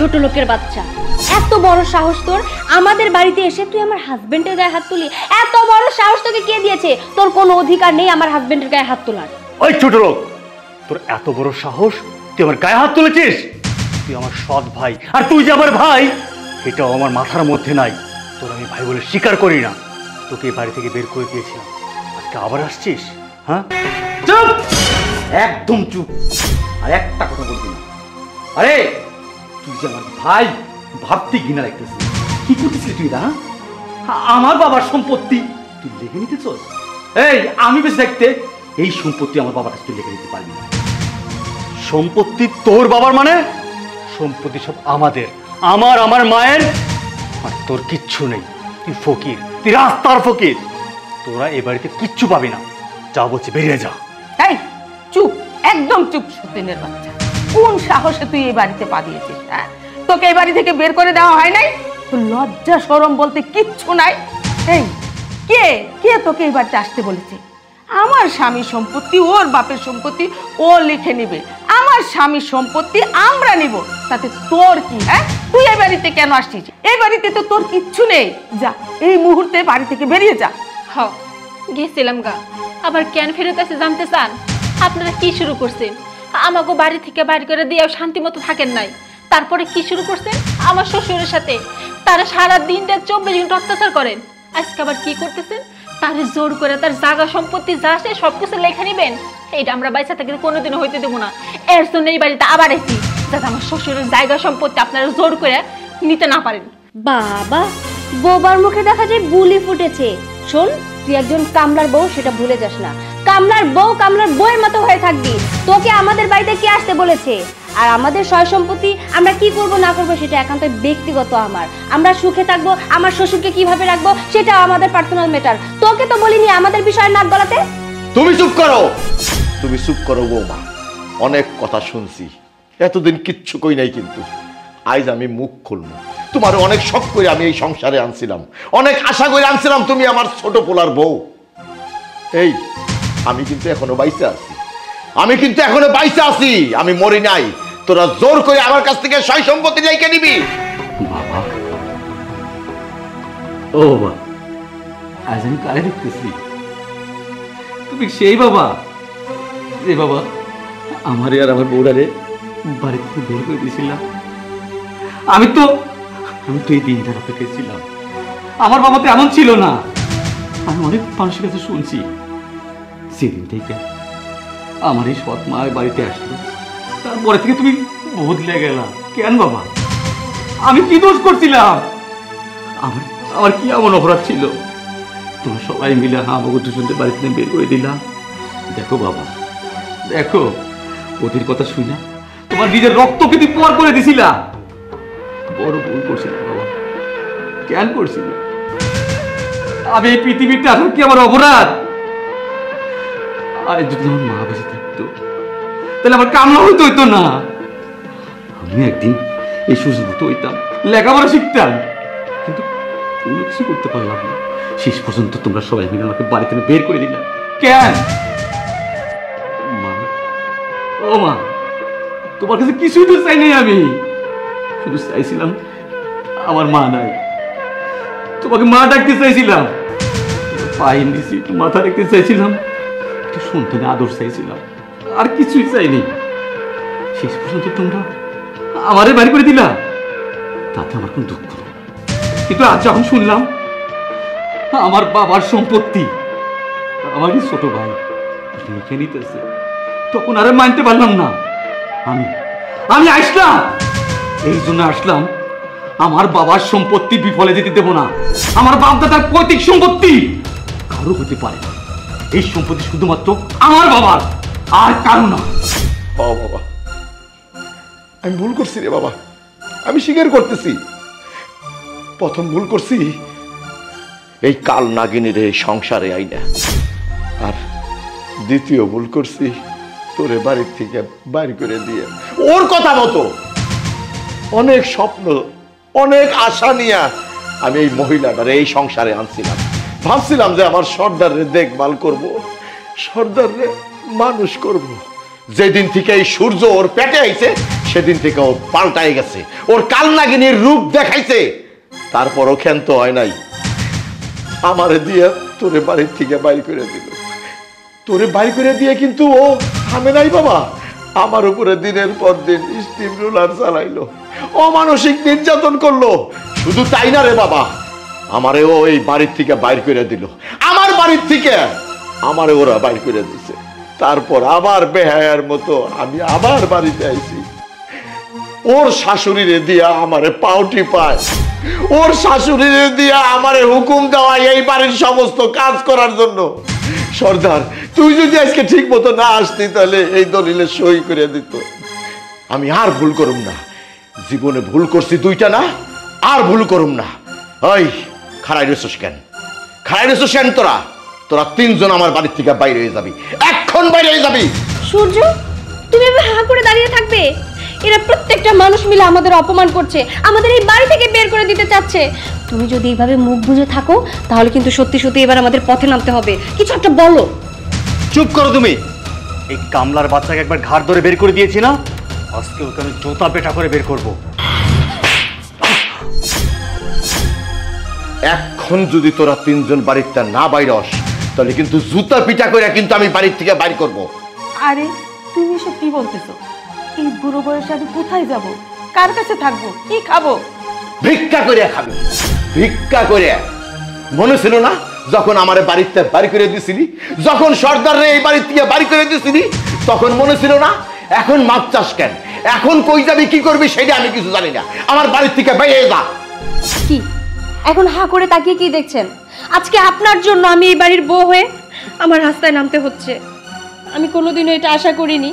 ছোট লোকের বাচ্চা, এত বড় সাহস তোর আমাদের বাড়িতে এসে তুই আমার হাজবেন্ডের গায়ে হাত তুলি? এত বড় সাহস তোকে কে দিয়েছে? তোর কোনো অধিকার নেই আমার হাজবেন্ডের গায়ে হাত তোলার। ওই ছোট লোক, তোর এত বড় সাহস, তুই আমার গায়ে হাত তুলেছিস? তুই আমার সৎ ভাই, আর তুই যে আমার ভাই এটাও আমার মাথার মধ্যে নাই। তোর আমি ভাই বলে স্বীকার করি না। তোকে বাড়ি থেকে বের করে দিয়েছিলাম, আজকে আবার আসছিস? হ্যাঁ, চুপ, একদম চুপ, আর একটা কথা বলবি না। আরে তুই যে আমার ভাই ভাবতে ঘৃণা লাগতেছিস। কি করতেছিস তুই? না, আমার বাবার সম্পত্তি তুই লিখে নিতে চল। এই আমি বেঁচে থাকতে এই সম্পত্তি আমার বাবার কাছে তুই লিখে নিতে পারবি না। সম্পত্তি তোর বাবার মানে? সম্পত্তি সব আমাদের, আমার মায়ের। আর তোর কিচ্ছু নেই, তুই ফকির, তুই রাস্তার ফকির। তোরা এ বাড়িতে কিচ্ছু পাবি না। যা বলছি বেরিয়ে যা। তাই চুপ, একদম চুপ সতীনের বাচ্চা। কোন সাহসে তুই এই বাড়িতে পা দিয়েছিস? হ্যাঁ, তোকে এই বাড়ি থেকে বের করে দেওয়া হয় নাই? তোর লজ্জা শরম বলতে কিচ্ছু নাই? এই কে কে তোকে এই বাড়িতে আসতে বলেছে? আমার স্বামীর সম্পত্তি ওর বাপের সম্পত্তি ও লিখে নিবে, আমার স্বামীর সম্পত্তি আমরা নিব, তাতে তোর কি? হ্যাঁ, তুই এই বাড়িতে কেন আসছিস? এই বাড়িতে তো তোর কিচ্ছু নেই। যা, এই মুহূর্তে বাড়ি থেকে বেরিয়ে যা। হ, গেছিলাম গা, আবার কেন ফেরত আসে জানতে চান? আপনারা কি শুরু করছেন? আমাকে বাড়ি থেকে বাইরে করে দিয়েও শান্তি মতো থাকেন নাই। তারপরে কি শুরু করছেন আমার শ্বশুরের সাথে? তারা সারা দিনটা 24 ঘন্টা অত্যাচার করেন। আজকে আবার কি করতেছেন? তারে জোর করে তার জায়গা সম্পত্তি যা আসে সবকিছু লেখা নিবেন। এইটা আমরা বাইসা থেকে কোনোদিনও হইতে দেবো না। এর জন্য এই বাড়িতে আবার এসি, যাতে আমার শ্বশুরের জায়গা সম্পত্তি আপনারা জোর করে নিতে না পারেন। বাবা, বোবার মুখে দেখা যায় বুলি ফুটেছে। শোন, তুই একজন কামলার বউ, সেটা ভুলে যাস না। কামলার বউ কামলার বউয়ের মতো হয়ে থাকবি। তোকে আমাদের বাড়িতে কে আসতে বলেছে? আর আমাদের সয় সম্পত্তি আমরা কি করব না করব সেটা একান্ত ব্যক্তিগত আমার। আমরা সুখে থাকবো, আমার শ্বশুরকে কিভাবে রাখবো সেটা আমাদের পার্সোনাল ম্যাটার। তোকে তো বলিনি আমাদের বিষয়ে নাক গলাতে। তুমি চুপ করো, তুমি চুপ করো বৌমা। অনেক কথা শুনছি, এতদিন কিচ্ছু কই নাই, কিন্তু আজ আমি মুখ খুলবো। তোমার অনেক শখ করে আমি এই সংসারে আনছিলাম, অনেক আশা করে আনছিলাম তুমি আমার ছোট পোলার বউ। এই আমি কিন্তু এখনো বাইসে আছি, আমি কিন্তু এখনো বাইসে আছি, আমি মরি নাই। তোরা জোর করে আমার কাছ থেকে সয় সম্পত্তি লাইকে নিবি। বাবা, ও বাবা, আজ আমি কারে দেখতেছি? তুমি সেই বাবা যে বাবা আমারে আর আমার বউরারে বাড়ি থেকে বের করে দিয়েছিলাম। আমি তো এই দিনটার অপেক্ষায় ছিলাম। আমার বাবা তো এমন ছিল না। আমি অনেক মানুষের কাছে শুনছি, সেদিন থেকে আমার এই সৎ মা বাড়িতে আসলো, তারপরে থেকে তুমি বদলে গেলা। কেন বাবা? আমি কি দোষ করছিলাম? আমার কি এমন অপরাধ ছিল? তোমরা সবাই মিলে আমাকে দুজনকে বাড়ি থেকে বের করে দিলাম। দেখো বাবা, দেখো, ওদের কথা শুই না তোমার নিজের রক্তকে তুমি পর করে দিছিলা। বড় ভুল করছিলাম বাবা। কেন করছিল? আমি এই পৃথিবীতে আসলে কি আমার অপরাধ? আর যদি আমার মা বেঁচে থাকতো তাহলে আমার কামনা হইতো না। আমি একদিন এই সুযোগ হইতাম, লেখাপড়া শিখতাম, কিন্তু কোনো কিছু করতে পারলাম না। শেষ পর্যন্ত তোমরা সবাই মিলে আমাকে বাড়ি থেকে বের করে দিলাম। কেন মা? ও মা, তোমার কাছে কিছুই তো চাই নাই। আমি শুধু চাইছিলাম আমার মা নাই, তোমাকে মা ডাকতে চাইছিলাম, পাইন দিছি, একটু মাথা রাখতে চাইছিলাম, একটু সন্তানের আদর চাইছিলাম, আর কিছুই চাইনি। শেষ পর্যন্ত তোমরা আমারে বাড়ি করে দিলা, তাতে আমার কোন দুঃখ নেই। কিন্তু আজ যখন শুনলাম আমার বাবার সম্পত্তি আমারই ছোট ভাই লিখে নিতেছে, তখন আর মানতে পারলাম না। আমি আসলাম, এই জন্য আসলাম, আমার বাবার সম্পত্তি বিফলে যেতে দেব না। আমার বাপ দাদার পৈতৃক সম্পত্তি কারো হতে পারে না। এই সম্পত্তি শুধুমাত্র আমার বাবার, আর কারো না। ও বাবা, আমি ভুল করছি রে বাবা, আমি স্বীকার করতেছি। প্রথম ভুল করছি এই কাল নাগিনীর এই সংসারে আইনা, আর দ্বিতীয় ভুল করছি তোরে বাড়ির থেকে বাইর করে দিয়ে। ওর কথা মতো অনেক স্বপ্ন, অনেক আশা নিয়ে আমি এই মহিলাটারে এই সংসারে আনছিলাম। ভাবছিলাম যে আমার সর্দারে দেখভাল করব, সর্দারে মানুষ করব। যেদিন থেকে এই সূর্য ওর পেটে আইছে সেদিন থেকে ও পাল্টাই গেছে, ওর কাল নাগিনীর রূপ দেখাইছে, তারপরও ক্ষান্ত হয় নাই। আমারে দিয়ে তোরে বাড়ির থেকে বাইর করে দিল। তোরে বাইর করে দিয়ে কিন্তু ও থামে নাই বাবা, আমার উপরে দিনের পর দিন স্টিম রোলার চালাইলো, অমানসিক নির্যাতন করলো। শুধু তাই না রে বাবা, আমারে ও এই বাড়ির থেকে বাইর করে দিল, আমার বাড়ির থেকে আমারে ওরা বাইর করে দিছে। তারপর আবার বেহায়ার মতো আমি আবার বাড়িতে আইছি। ওর শাশুড়িরে দিয়া আমারে পাউটি পায়, ওর শাশুড়িরে দিয়া আমারে হুকুম দেওয়া এই বাড়ির সমস্ত কাজ করার জন্য। সর্দার, তুই যদি আজকে ঠিক মতো না আসতি তাহলে এই দলিলে সই করে দিত। আমি আর ভুল করুম না, জীবনে ভুল করছি দুইটা না, আর ভুল করুম না। ওই খাড়াই রেছিস কেন? খাড়াই রেছিস কেন? তোরা তোরা তিনজন আমার বাড়ির থেকে বাইরে হয়ে যাবি, এখন বাইরে হয়ে যাবি। সূর্য, তুমি এভাবে হাঁ করে দাঁড়িয়ে থাকবে? এরা প্রত্যেকটা মানুষ মিলে আমাদের অপমান করছে, আমাদের এই বাড়ি থেকে বের করে দিতে চাচ্ছে। তুমি যদি এইভাবে মুখ বুজে থাকো তাহলে কিন্তু সত্যি সত্যি এবার আমাদের পথে নামতে হবে। কিছু একটা বলো। চুপ করো তুমি। এই কামলার বাচ্চাকে একবার ঘাড় ধরে বের করে দিয়েছি না, আজকে ওকে আমি জোতা পেটা করে বের করব। এখন যদি তোরা তিনজন বাড়িতে না বাইরে আস তাহলে কিন্তু জুতা পিটা করে কিন্তু আমি বাড়ির থেকে বাইর করব। আরে তুমি এসব কি বলতেছো? এই বুড়ো বয়সে আমি কোথায় যাব? কার কাছে থাকবো? কি খাবো? ভিক্ষা করে খাবি, ভিক্ষা করে। মনে ছিল না যখন আমার বাড়িতে বাড়ি করে দিছিলি, যখন সর্দার রে এই বাড়ি থেকে বাড়ি করে দিছিলি, তখন মনে ছিল না? এখন মাছ চাষ কেন? এখন কই যাবি, কি করবি সেটা আমি কিছু জানি না। আমার বাড়ির থেকে বাইরে যা। কি এখন হাঁ করে তাকিয়ে কি দেখছেন? আজকে আপনার জন্য আমি এই বাড়ির বউ হয়ে আমার রাস্তায় নামতে হচ্ছে। আমি কোনোদিনও এটা আশা করিনি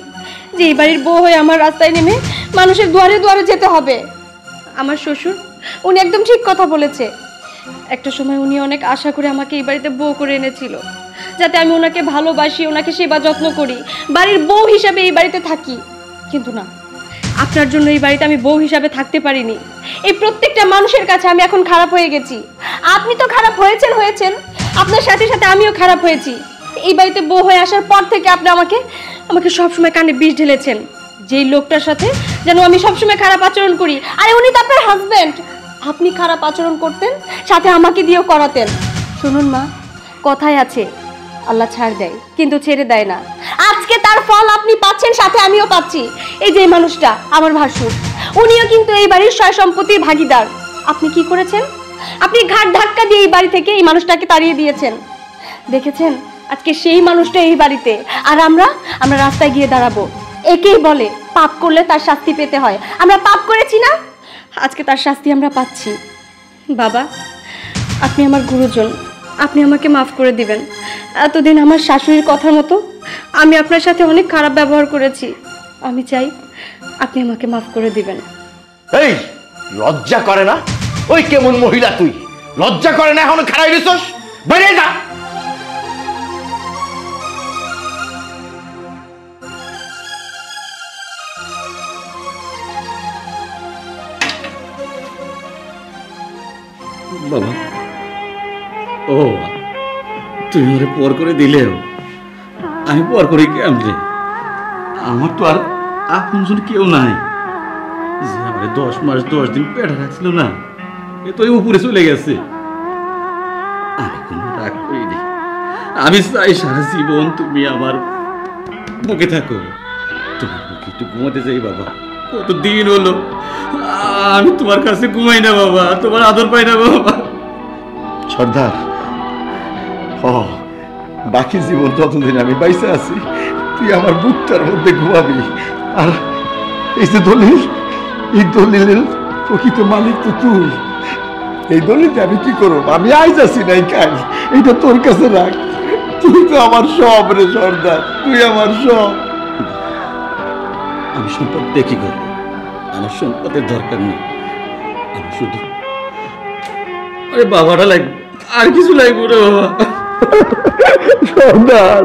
যে এই বাড়ির বউ হয়ে আমার রাস্তায় নেমে মানুষের দুয়ারে দুয়ারে যেতে হবে। আমার শ্বশুর উনি একদম ঠিক কথা বলেছে। একটা সময় উনি অনেক আশা করে আমাকে এই বাড়িতে বউ করে এনেছিল, যাতে আমি ওনাকে ভালোবাসি, ওনাকে সেবা যত্ন করি, বাড়ির বউ হিসাবে এই বাড়িতে থাকি। কিন্তু না, আপনার জন্য এই বাড়িতে আমি বউ হিসাবে থাকতে পারিনি। এই প্রত্যেকটা মানুষের কাছে আমি এখন খারাপ হয়ে গেছি। আপনি তো খারাপ হয়েছেন, আপনার সাথে সাথে আমিও খারাপ হয়েছি। এই বাড়িতে বউ হয়ে আসার পর থেকে আপনি আমাকে সবসময় কানে বিষ ঢেলেছেন, যেই লোকটার সাথে যেন আমি সবসময় খারাপ আচরণ করি। আরে উনি তো আপনার হাজবেন্ড, আপনি খারাপ আচরণ করতেন, সাথে আমাকে দিয়েও করাতেন। শুনুন মা, কথায় আছে আল্লাহ ছাড় দেয় কিন্তু ছেড়ে দেয় না। আজকে তার ফল আপনি পাচ্ছেন, সাথে আমিও পাচ্ছি। এই যে মানুষটা আমার ভাসুর, উনিও কিন্তু এই বাড়ির সয় সম্পত্তির ভাগীদার। আপনি কি করেছেন? আপনি ঘাট ধাক্কা দিয়ে এই বাড়ি থেকে এই মানুষটাকে তাড়িয়ে দিয়েছেন। দেখেছেন, আজকে সেই মানুষটা এই বাড়িতে, আর আমরা রাস্তায় গিয়ে দাঁড়াবো। একেই বলে পাপ করলে তার শাস্তি পেতে হয়। আমরা পাপ করেছি না, আজকে তার শাস্তি আমরা পাচ্ছি। বাবা, আপনি আমার গুরুজন, আপনি আমাকে মাফ করে দিবেন। এতদিন আমার শাশুড়ির কথার মতো আমি আপনার সাথে অনেক খারাপ ব্যবহার করেছি। আমি চাই আপনি আমাকে মাফ করে দিবেন। এই লজ্জা করে না? ওই কেমন মহিলা তুই? লজ্জা করে না? এখন খারাই রেছস, বেরে যা। বাবা, ও তুই ওরে পর করে দিলেও আমি পর করে কেমনে? আমার তো আর আপনজন কেউ নাই যে আমার 10 মাস 10 দিন পেটে রাখছিল না, এ তো উপরে চলে গেছে। আমি কোনো রাগ করিনি। আমি চাই সারা জীবন তুমি আমার বুকে থাকো। তোমার বুকে একটু ঘুমাতে যাই বাবা। কতদিন হলো আমি তোমার কাছে ঘুমাই না বাবা, তোমার আদর পাই না বাবা। সর্দার, বাকি জীবন যতদিন আমি বাইসে আছি তুই আমার বুকটার মধ্যে ঘুমাবি। আর এই যে দলিল, এই দলিলের প্রকৃত মালিক তো তুই। এই দলিল আমি কি করব? আমি আইজ আছি নাই কাল, এইটা তোর কাছে রাখ। তুই তো আমার সব রে সর্দার, তুই আমার সব। আমি সম্পদ দেখি করবো, আমার সম্পদের দরকার নেই। আমি শুধু আরে বাবাটা লাগবে, আর কিছু লাগবে রে বাবা। সর্দার।